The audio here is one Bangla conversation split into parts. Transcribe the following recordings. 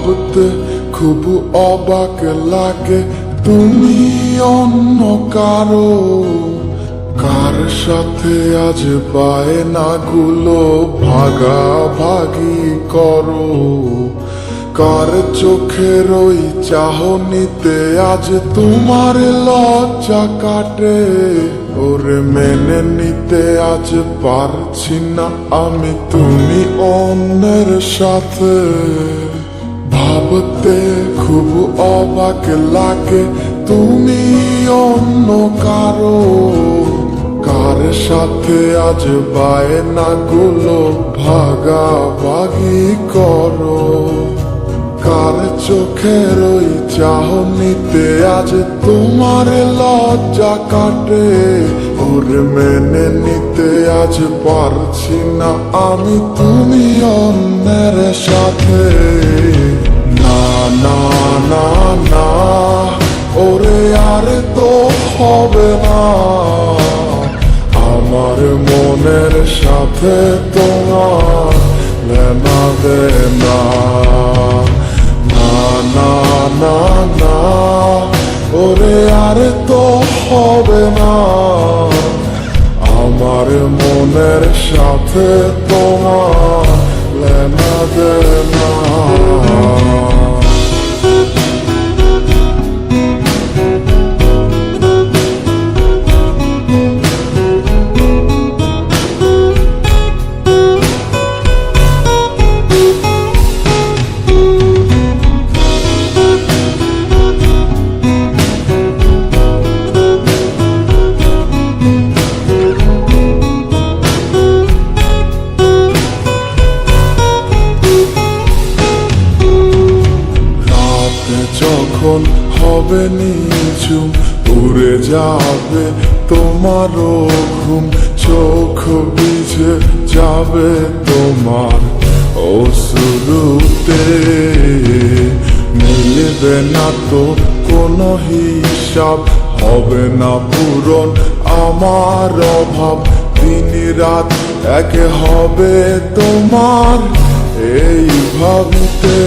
ভাবতে খুব অবাক লাগে তুমি অন্য কারো, কার সাথে আজ বায়নাগুলো ভাগাভাগি করো, কার চোখের ওই চাহনিতে আজ তোমার লজ্জা কাটে। ওরে মেনে নিতে আজ পারছি না আমি তুমি অন্যের সাথে, ভাবতে খুব অবাক লাগে তুমি অন্য কারো, কার সাথে আজ বায়নাগুলো ভাগাভাগি করো, কার চোখের ওই চাহনিতে আজ তোমার লজ্জা কাটে। ওরে মেনে নিতে আজ পারছি না আমি তুমি অন্যের সাথে। না না না না ওরে আর তো হবে না, আমার মনের সাথে তোমার লেনা দেনা। না না না না ওরে আর তো হবে না, আমার মনের সাথে তোমার লেনা দেনা। যখন হবে নিঝুম উড়ে যাবে তোমারও ঘুম, চোখ ভিজে যাবে তোমার অশ্রুতে, মিলবে না তো কোনো হিসাব, হবে না পূরণ আমার অভাব, দিন রাত এক হবে তোমার এই ভাবিতে।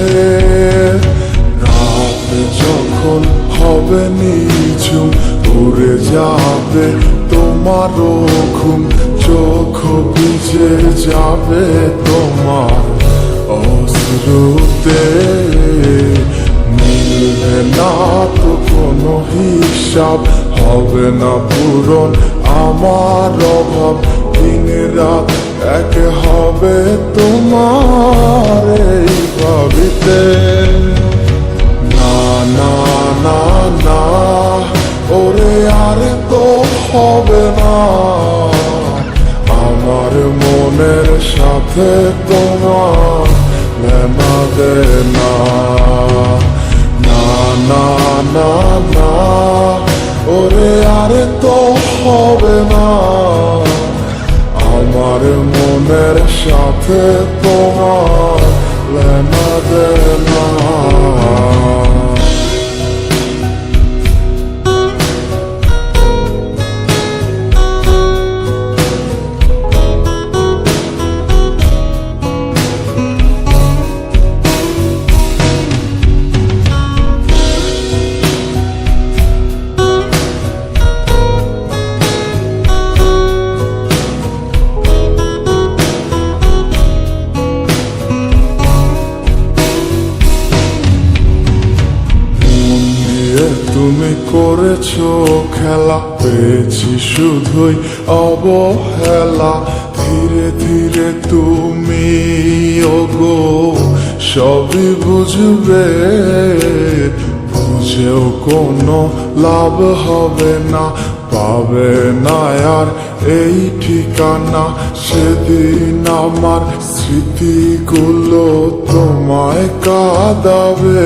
যখন হবে নিঝুম উড়ে যাবে তোমারও ঘুম, চোখ ভিজে যাবে তোমার অশ্রুতে, মিলবে না তো কোনো হিসাব, হবে না পূরণ আমার অভাব, দিন রাত এক হবে তোমার এই ভাবিতে। না না না ওরে আর তো হবে না, আমার মনের সাথে তোমার লেনা দেনা। না না না না ওরে আর তো হবে না, আমার মনের সাথে তোমার লেনা দেনা। তুমি করেছো খেলা, পেয়েছি শুধুই অবহেলা, ধীরে ধীরে তুমি ওগো সবই বুঝবে, বুঝেও কোনো লাভ হবে না, পাবে না আর এই ঠিকানা। সেদিন আমার স্মৃতিগুলো তোমায় কাঁদাবে,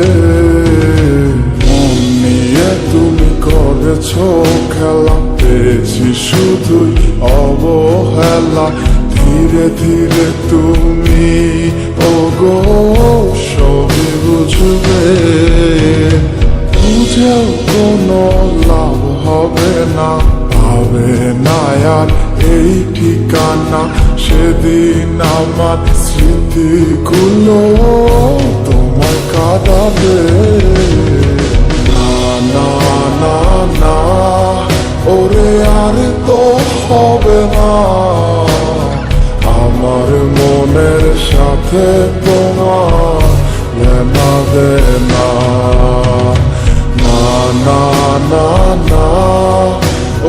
তুমি করেছো খেলা, পেয়েছি শুধুই অবহেলা, ধীরে ধীরে তুমি ওগো সবই বুঝবে, বুঝেও কোনো লাভ হবে না, পাবে না আর এই ঠিকানা। সেদিন আমার স্মৃতিগুলো তোমায় কাটাবে। না না না না ওরে আর তো হবে না, আমার মনের সাথে তোমার লেনা দেনা। না না না না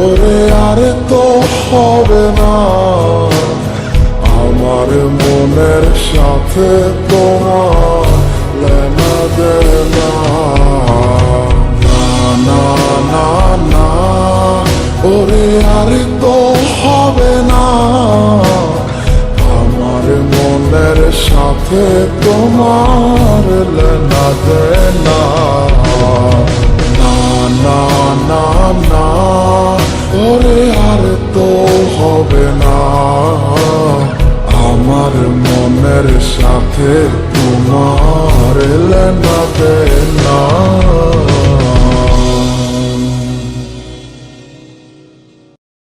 ওরে আর তো হবে না, আমার মনের সাথে তোমার লেনা দেনা। না না না না ওরে আর তো হবে না, আমার মনের সাথে তোমার লেনা দেনা। না না না না ওরে আর তো হবে না, আমার মনের সাথে তোমার লেনা দেনা।